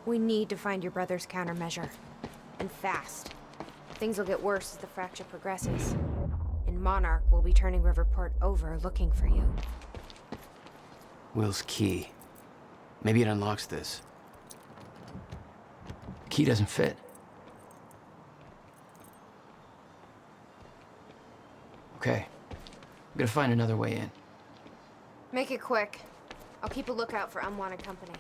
We need to find your brother's countermeasure. And fast. Things will get worse as the fracture progresses. And Monarch will be turning Riverport over looking for you. Will's key. Maybe it unlocks this. The key doesn't fit. Okay. I'm gonna find another way in. Make it quick. I'll keep a lookout for unwanted company.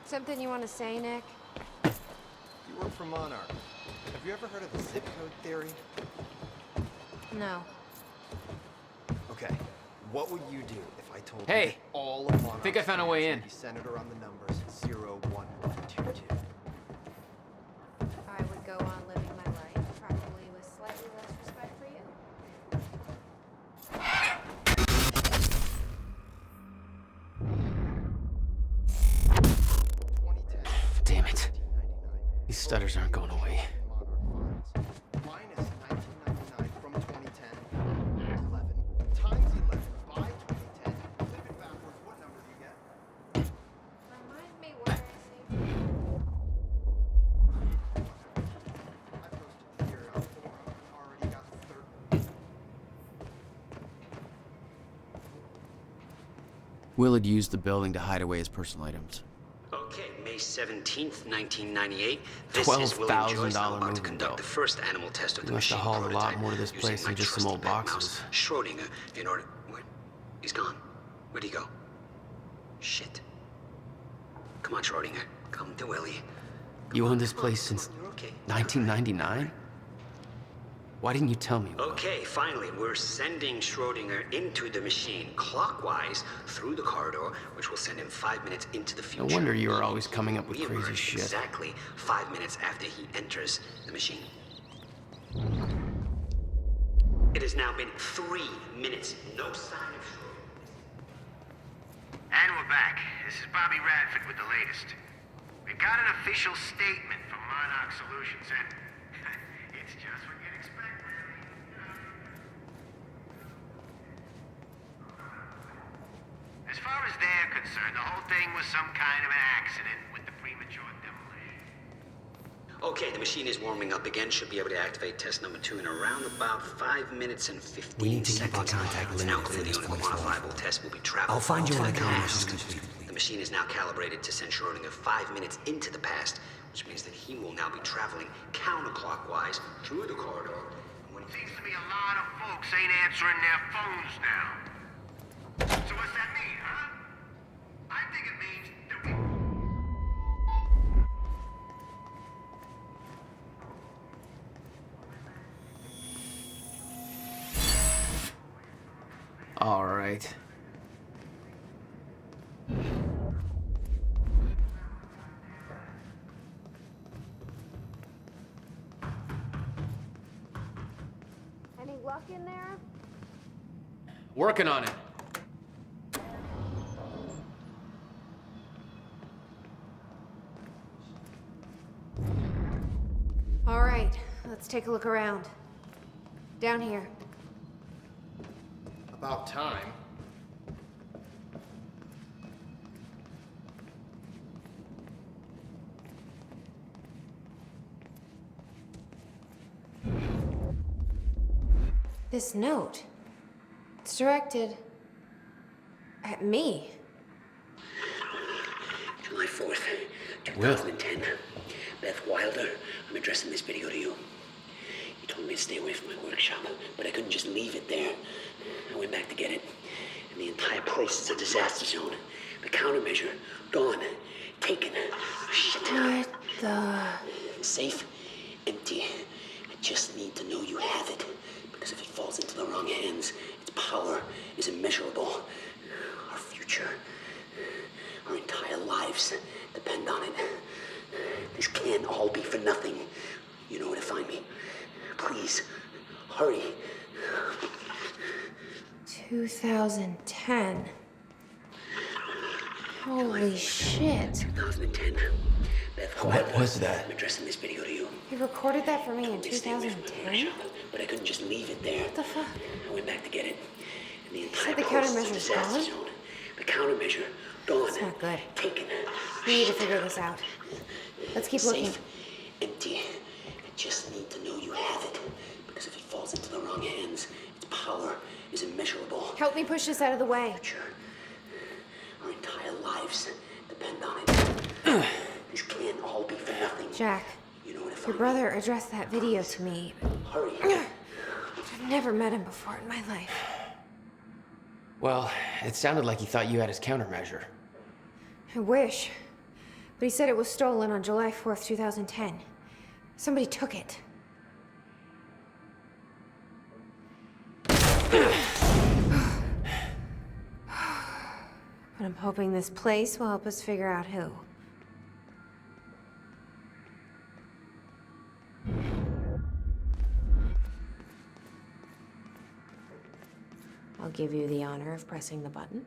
Something you want to say, Nick? You work for Monarch. Have you ever heard of the zip code theory? No. Okay. What would you do if I told Hey! you that all of Monarch's Think I found a way in. be centered around the numbers 01122? I would go on living my life, probably with slightly less respect for you. Damn it. These stutters aren't going away. Minus 1999 from 2010. 11 times 11 by 2010. Flip it backwards. What number do you get? Remind me what I saved. I posted here on the forum. Already got the third. Will had used the building to hide away his personal items. Okay, May 17th, 1998. This is William Joyce. I'm about to conduct the first animal test of the must have machine hauled a lot prototype more to this using place my than just some trusty old pet mouse, boxes. Schrodinger, in order... Where? He's gone. Where'd he go? Shit. Come on, Schrodinger. Come to Willie. You owned this place since You're okay. 1999? Why didn't you tell me? Will? Okay, finally, we're sending Schrodinger into the machine clockwise through the corridor, which will send him 5 minutes into the future. No wonder you were always coming up with We crazy emerge shit. Exactly 5 minutes after he enters the machine. It has now been 3 minutes. No sign of Schrodinger. And we're back. This is Bobby Radford with the latest. We got an official statement from Monarch Solutions, and it's just what you'd expect, really. As far as they're concerned, the whole thing was some kind of an accident with the premature demolition. Okay, the machine is warming up again. Should be able to activate test number 2 in around about 5 minutes and 15 We need to keep seconds. our contact It's now limited clear from the this only point forward. quantifiable test will be travel. I'll find you when the to the countermeasure is past. complete. The machine is now calibrated to send Schrodinger 5 minutes into the past, which means that he will now be traveling counterclockwise through the corridor. And when Seems to me a lot of folks ain't answering their phones now. So what's that mean, huh? I think it means that we... All right. Any luck in there? Working on it. All right, let's take a look around. Down here. About time. This note. It's directed at me. July 4th, 2010. Beth Wilder, I'm addressing this video to you. You told me to stay away from my workshop, but I couldn't just leave it there. I went back to get it, and the entire place is a disaster zone. The countermeasure, gone. Taken. Shit. What the... Safe, empty. I just need to know you have it, because if it falls into the wrong hands, its power is immeasurable. Our future, our entire lives Depend on it. This can't all be for nothing. You know where to find me. Please, hurry. 2010. Holy shit. 2010. Beth What Wilder. was that? I'm addressing this video to you. You recorded that for me in They stay away from my 2010? workshop, but I couldn't just leave it there. What the fuck? I went back to get it. And the entire said the course is a countermeasure's disaster gone? zone. The countermeasure, gone. That's not good. Taken. We need to figure this out. Let's keep looking. Safe. Empty. I just need to know you have it. Because if it falls into the wrong hands, its power is immeasurable. Help me push this out of the way. Future. Our entire lives depend on it. This can't all be for nothing. Jack, You know where to find your brother addressed that video to me. me. Hurry. I've never met him before in my life. Well, it sounded like he thought you had his countermeasure. I wish. But he said it was stolen on July 4th, 2010. Somebody took it. But I'm hoping this place will help us figure out who. I'll give you the honor of pressing the button.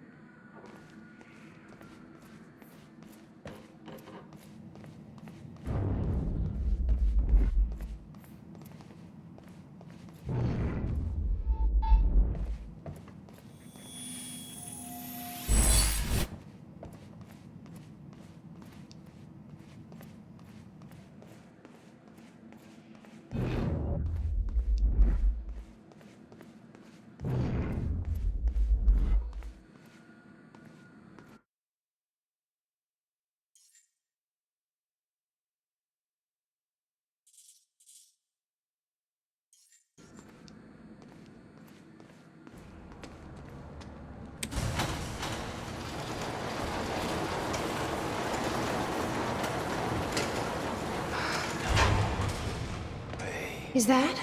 Is that?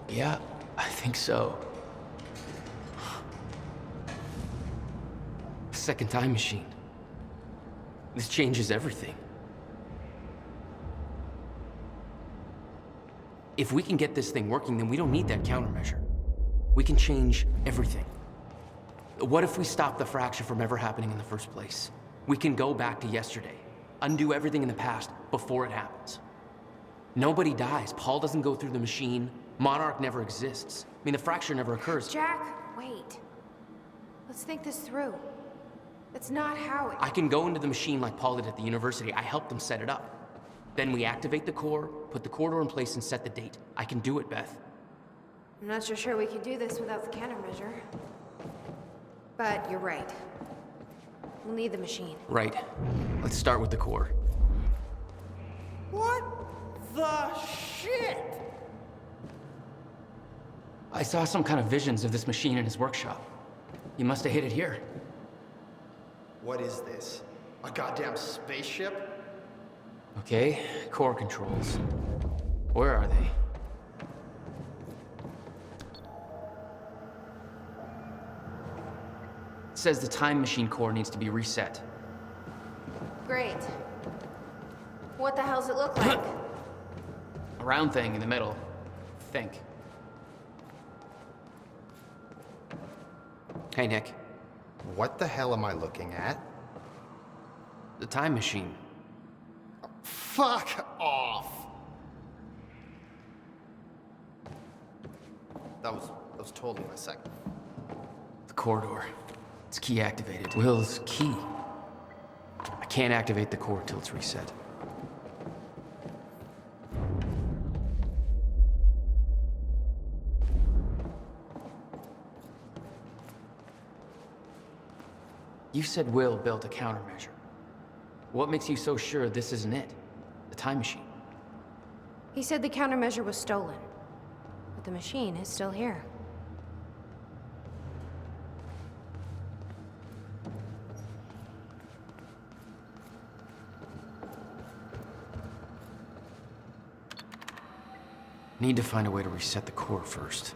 Yeah, I think so. Second time machine. This changes everything. If we can get this thing working, then we don't need that countermeasure. We can change everything. What if we stop the fracture from ever happening in the first place? We can go back to yesterday, undo everything in the past before it happens. Nobody dies. Paul doesn't go through the machine. Monarch never exists. I mean, the fracture never occurs. Jack, wait. Let's think this through. That's not how it... I can go into the machine like Paul did at the university. I helped them set it up. Then we activate the core, put the corridor in place, and set the date. I can do it, Beth. I'm not so sure we can do this without the countermeasure. But you're right. We'll need the machine. Right. Let's start with the core. What the shit? I saw some kind of visions of this machine in his workshop. You must have hit it here. What is this? A goddamn spaceship? Okay, core controls. Where are they? It says the time machine core needs to be reset. Great. What the hell's it look like? A round thing in the middle. Think. Hey, Nick. What the hell am I looking at? The time machine. Fuck off! That was totally my second. The corridor. It's key activated. Will's key. I can't activate the core till it's reset. You said Will built a countermeasure. What makes you so sure this isn't it? The time machine. He said the countermeasure was stolen. But the machine is still here. Need to find a way to reset the core first.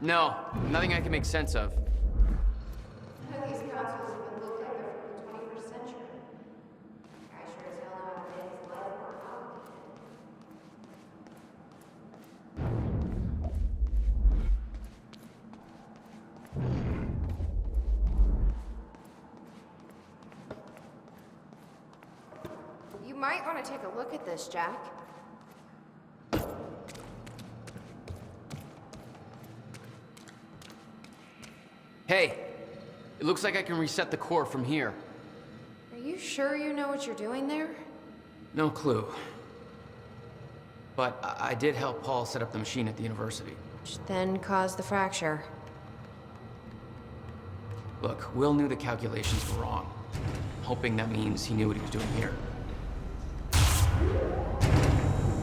No, nothing I can make sense of. None of these consoles even look like they're from the 21st century. I sure as hell know how to make his life more complicated. You might want to take a look at this, Jack. Hey, it looks like I can reset the core from here. Are you sure you know what you're doing there? No clue. But I did help Paul set up the machine at the university. Which then caused the fracture. Look, Will knew the calculations were wrong. I'm hoping that means he knew what he was doing here.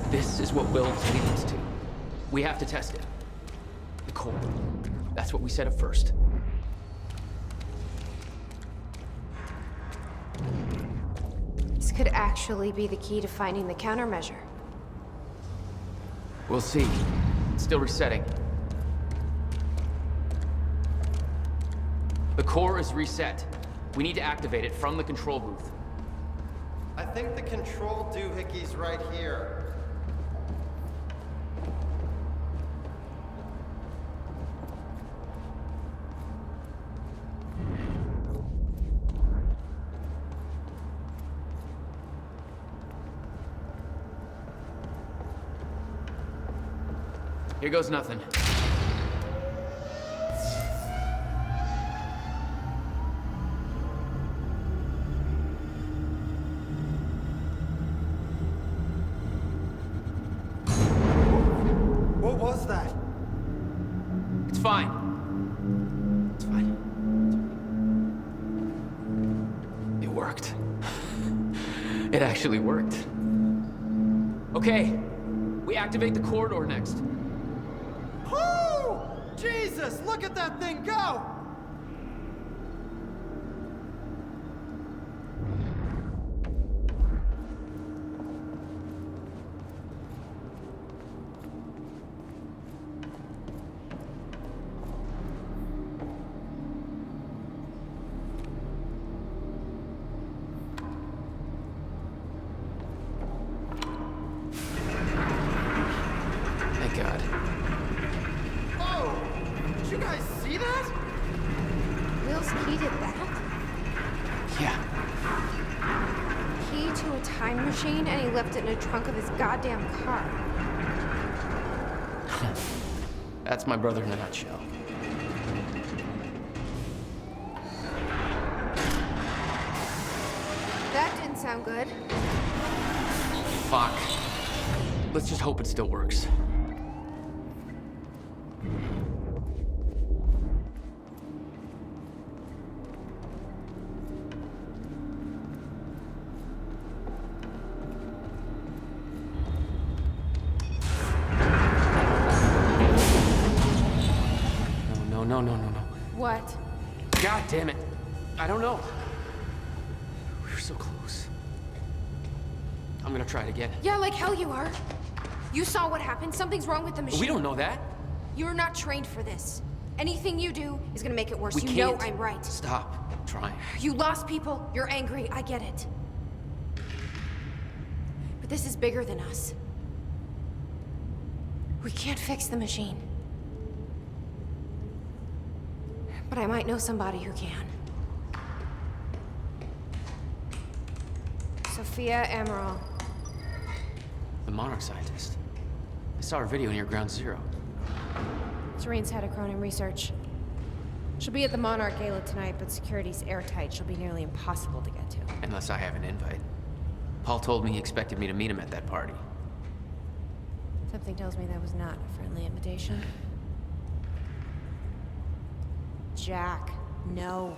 This is what Will is leading us to. We have to test it. The core. That's what we set up first. This could actually be the key to finding the countermeasure. We'll see. It's still resetting. The core is reset. We need to activate it from the control booth. I think the control doohickey's right here. Here goes nothing. What was that? It's fine. It's fine. It worked. It actually worked. Okay, we activate the corridor next. Whoo! Jesus, look at that thing go! Thank God. Oh! Did you guys see that? Will's key did that? Yeah. Key to a time machine, and he left it in the trunk of his goddamn car. That's my brother in a nutshell. That didn't sound good. Fuck. Let's just hope it still works. No. What? God damn it. I don't know. We were so close. I'm gonna try it again. Yeah, like hell you are. You saw what happened. Something's wrong with the machine. We don't know that. You're not trained for this. Anything you do is gonna make it worse. We You can't. know I'm right. Stop trying. You lost people. You're angry. I get it. But this is bigger than us. We can't fix the machine. But I might know somebody who can. Sophia Amaral. The Monarch scientist. I saw her video near Ground Zero. Serene's head of Cronin Research. She'll be at the Monarch Gala tonight, but security's airtight. She'll be nearly impossible to get to. Unless I have an invite. Paul told me he expected me to meet him at that party. Something tells me that was not a friendly invitation. Jack, no.